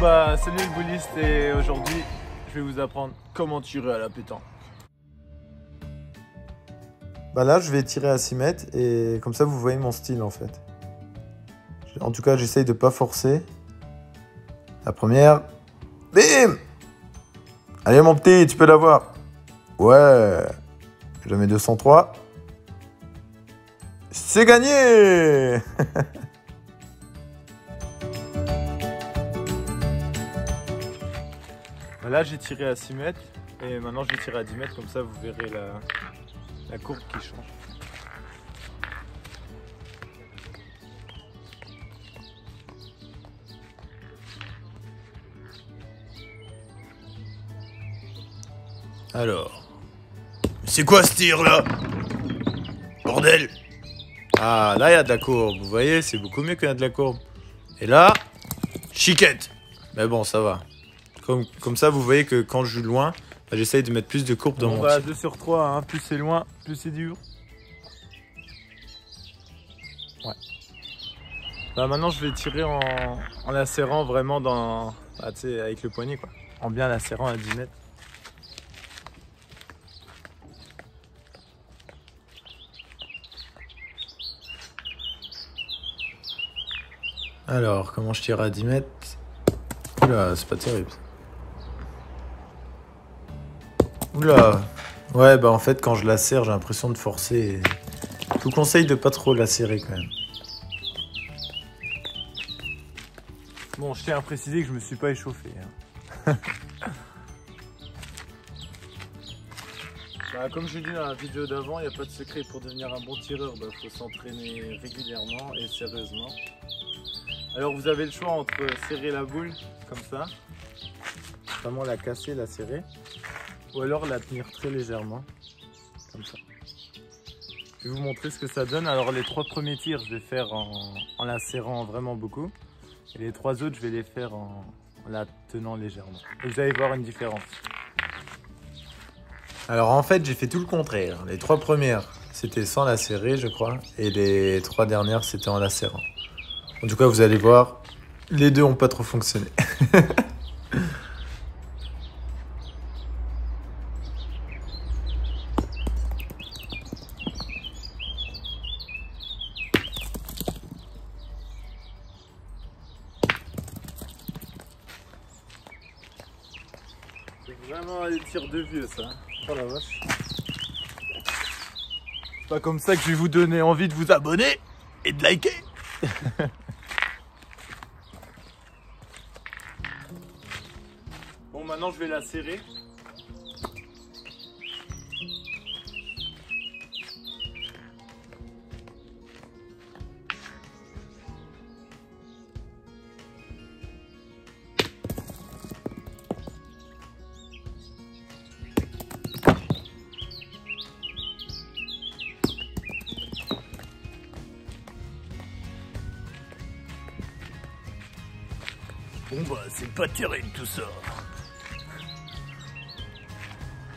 bah salut le bouliste et aujourd'hui je vais vous apprendre comment tirer à la pétanque. Bah là je vais tirer à 6 mètres et comme ça vous voyez mon style en fait. En tout cas j'essaye de pas forcer. La première. Bim! Allez mon petit, tu peux l'avoir. Ouais. Je mets 203. C'est gagné! Là j'ai tiré à 6 mètres et maintenant je vais tirer à 10 mètres, comme ça vous verrez la courbe qui change. Alors, c'est quoi ce tir là? Bordel! Ah, là il y a de la courbe, vous voyez, c'est beaucoup mieux qu'il y a de la courbe. Et là, chiquette! Mais bon, ça va. Comme ça, vous voyez que quand je joue loin, bah, j'essaye de mettre plus de courbe dans mon tir. 2 sur 3, hein. Plus c'est loin, plus c'est dur. Ouais. Bah, maintenant je vais tirer en la serrant vraiment dans, bah, tu sais, avec le poignet quoi. En bien la serrant à 10 mètres. Alors, comment je tire à 10 mètres? Oula, c'est pas terrible. Oula. Ouais, bah en fait, quand je la serre, j'ai l'impression de forcer. Je vous conseille de pas trop la serrer quand même. Bon, je tiens à préciser que je me suis pas échauffé. Hein. Bah, comme je l'ai dit dans la vidéo d'avant, il n'y a pas de secret pour devenir un bon tireur. Bah, faut s'entraîner régulièrement et sérieusement. Alors vous avez le choix entre serrer la boule comme ça, vraiment la casser, la serrer, ou alors la tenir très légèrement, comme ça. Je vais vous montrer ce que ça donne. Alors les 3 premiers tirs, je vais faire en la serrant vraiment beaucoup. Et les 3 autres, je vais les faire en la tenant légèrement. Et vous allez voir une différence. Alors en fait, j'ai fait tout le contraire. Les 3 premières, c'était sans la serrer, je crois. Et les 3 dernières, c'était en la serrant. En tout cas, vous allez voir, les deux n'ont pas trop fonctionné. C'est vraiment des tirs de vieux ça. Oh la vache. C'est pas comme ça que je vais vous donner envie de vous abonner et de liker. Bon, maintenant je vais la serrer. Bon bah, c'est pas terrible tout ça.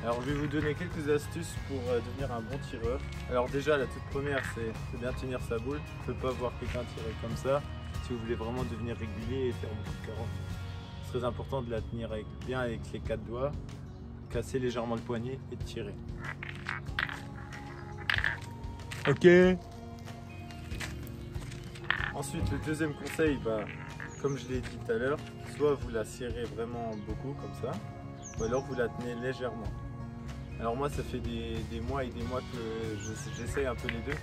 Alors je vais vous donner quelques astuces pour devenir un bon tireur. Alors déjà la toute première c'est bien tenir sa boule. On ne peut pas voir quelqu'un tirer comme ça. Si vous voulez vraiment devenir régulier et faire beaucoup de carottes, c'est très important de la tenir bien avec les 4 doigts, casser légèrement le poignet et de tirer. Ok. Ensuite le deuxième conseil, comme je l'ai dit tout à l'heure, soit vous la serrez vraiment beaucoup comme ça, ou alors vous la tenez légèrement. Alors moi ça fait des mois et des mois que j'essaye un peu les deux.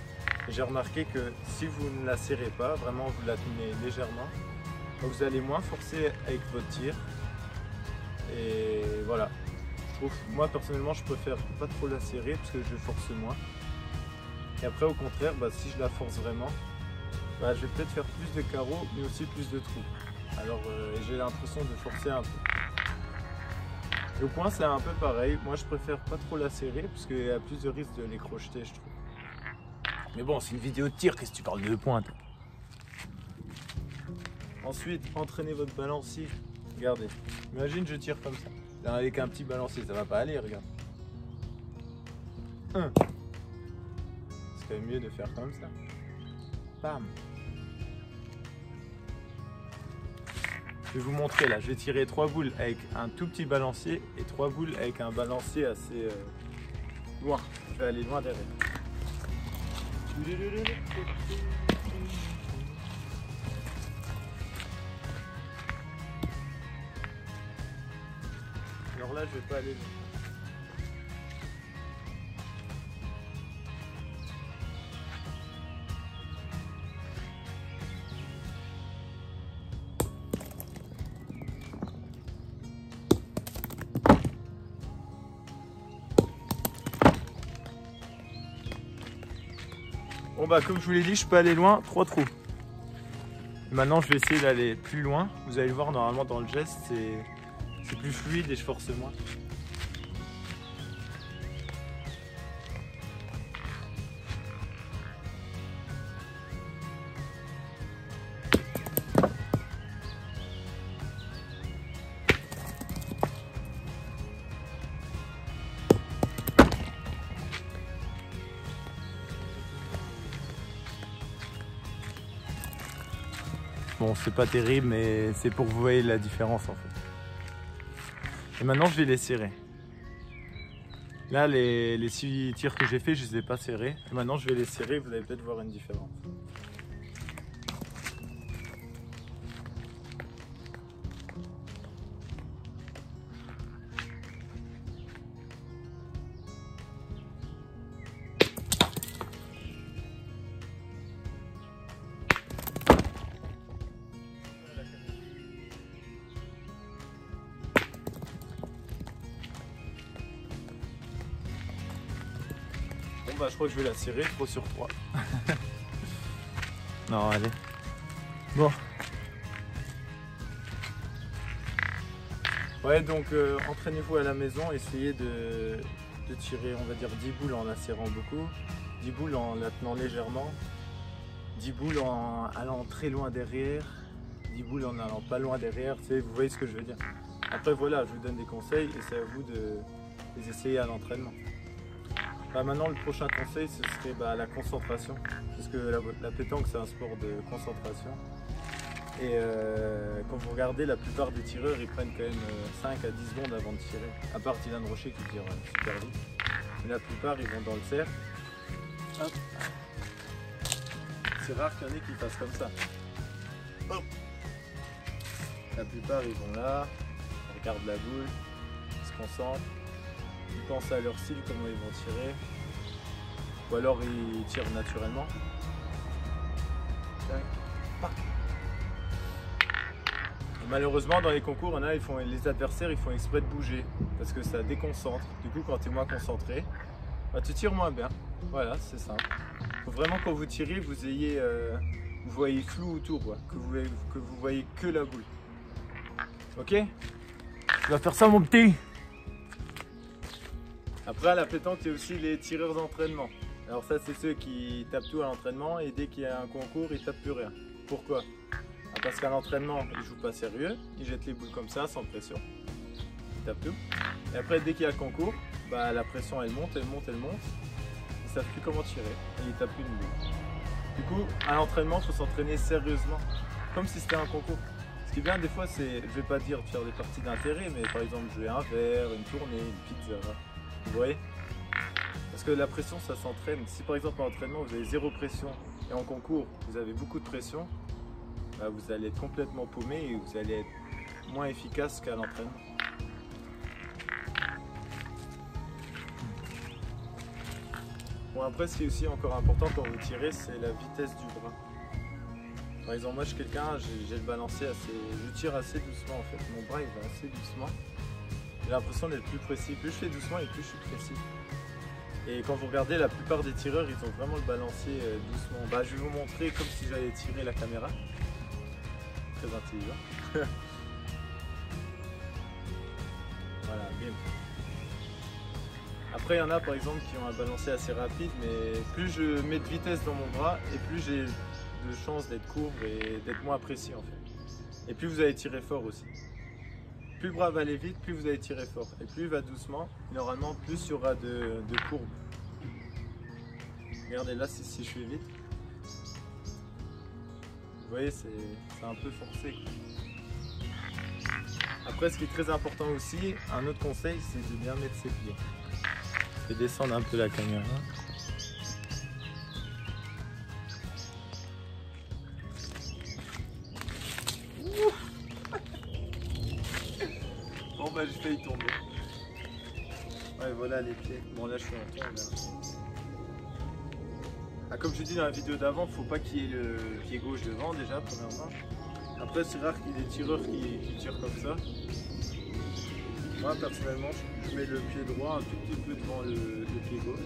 Et j'ai remarqué que si vous ne la serrez pas, vraiment vous la tenez légèrement, vous allez moins forcer avec votre tir. Et voilà. Moi personnellement je préfère pas trop la serrer parce que je force moins. Et après au contraire, si je la force vraiment, je vais peut-être faire plus de carreaux mais aussi plus de trous. Alors j'ai l'impression de forcer un peu. Le point c'est un peu pareil, moi je préfère pas trop la serrer parce qu'il y a plus de risque de les crocheter je trouve. Mais bon, c'est une vidéo de tir, qu'est-ce que tu parles de pointe? Ensuite, entraînez votre balancier. Regardez, imagine je tire comme ça. Avec un petit balancier, ça va pas aller, regarde. C'est quand même mieux de faire comme ça. Bam. Je vais vous montrer là, je vais tirer 3 boules avec un tout petit balancier et 3 boules avec un balancier assez loin. Je vais aller loin derrière. Alors là, je vais pas aller loin. Bon bah comme je vous l'ai dit, je peux aller loin, 3 trous. Et maintenant je vais essayer d'aller plus loin. Vous allez le voir, normalement dans le geste c'est plus fluide et je force moins. Bon, c'est pas terrible, mais c'est pour que vous voyez la différence en fait. Et maintenant, je vais les serrer. Là, les 6 tirs que j'ai fait, je les ai pas serrés. Et maintenant, je vais les serrer, vous allez peut-être voir une différence. Bon bah je crois que je vais la serrer 3 sur 3. Non allez. Bon. Ouais donc entraînez-vous à la maison, essayez de tirer on va dire 10 boules en la serrant beaucoup, 10 boules en la tenant légèrement, 10 boules en allant très loin derrière, 10 boules en allant pas loin derrière, tu sais, vous voyez ce que je veux dire. Après voilà, je vous donne des conseils et c'est à vous de les essayer à l'entraînement. Bah maintenant le prochain conseil ce serait la concentration, parce que la pétanque c'est un sport de concentration et quand vous regardez la plupart des tireurs ils prennent quand même 5 à 10 secondes avant de tirer, à part Dylan Rocher qui tire super vite, mais la plupart ils vont dans le cercle. Hop. C'est rare qu'il y en ait qui fassent comme ça. Hop. La plupart ils vont là, ils regardent la boule, ils se concentrent. Ils pensent à leur style, comment ils vont tirer, ou alors ils tirent naturellement. Et malheureusement dans les concours, les adversaires ils font exprès de bouger parce que ça déconcentre. Du coup quand tu es moins concentré, bah, tu tires moins bien. Voilà, c'est simple. Il faut vraiment quand vous tirez, vous voyez flou autour, quoi. Que vous voyez que la boule. Ok? Tu vas faire ça mon petit. Après à la pétanque il y a aussi les tireurs d'entraînement. Alors ça c'est ceux qui tapent tout à l'entraînement et dès qu'il y a un concours ils tapent plus rien. Pourquoi? Parce qu'à l'entraînement ils jouent pas sérieux, ils jettent les boules comme ça sans pression. Ils tapent tout. Et après dès qu'il y a le concours, bah, la pression elle monte, elle monte, elle monte. Ils savent plus comment tirer et ils tapent plus une boule. Du coup à l'entraînement il faut s'entraîner sérieusement, comme si c'était un concours. Ce qui est bien des fois c'est, je vais pas dire de faire des parties d'intérêt, mais par exemple jouer un verre, une tournée, une pizza. Vous voyez? Parce que la pression ça s'entraîne. Si par exemple en entraînement vous avez 0 pression et en concours vous avez beaucoup de pression, bah, vous allez être complètement paumé et vous allez être moins efficace qu'à l'entraînement. Bon après ce qui est aussi encore important quand vous tirez c'est la vitesse du bras. Par exemple moi je suis quelqu'un, j'ai le balancier je tire assez doucement en fait. Mon bras il va assez doucement. J'ai l'impression d'être plus précis. Plus je fais doucement et plus je suis précis. Et quand vous regardez, la plupart des tireurs, ils ont vraiment le balancier doucement. Bah, je vais vous montrer comme si j'allais tirer la caméra. Très intelligent. Voilà, bim. Après, il y en a par exemple qui ont un balancier assez rapide, mais plus je mets de vitesse dans mon bras et plus j'ai de chances d'être court et d'être moins précis en fait. Et plus vous allez tirer fort aussi. Plus le bras va aller vite, plus vous allez tirer fort. Et plus il va doucement, normalement, plus il y aura de courbes. Regardez là, si je fais vite. Vous voyez, c'est un peu forcé. Après, ce qui est très important aussi, un autre conseil, c'est de bien mettre ses pieds. Je vais descendre un peu la caméra. Bon bah j'ai failli tomber. Ouais voilà les pieds. Bon là je suis en tombe. Ah, comme je dis dans la vidéo d'avant, faut pas qu'il y ait le pied gauche devant déjà premièrement. Après c'est rare qu'il y ait des tireurs qui tirent comme ça. Moi personnellement je mets le pied droit un tout petit peu devant le pied gauche.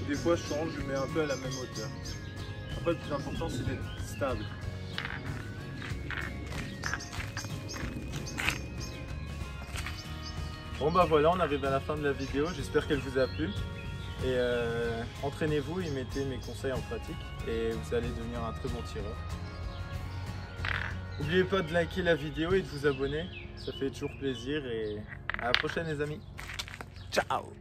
Et des fois je change, je mets un peu à la même hauteur. Après le plus important c'est d'être stable. Bon bah voilà, on arrive à la fin de la vidéo, j'espère qu'elle vous a plu. Et entraînez-vous et mettez mes conseils en pratique et vous allez devenir un très bon tireur. N'oubliez pas de liker la vidéo et de vous abonner, ça fait toujours plaisir et à la prochaine les amis. Ciao!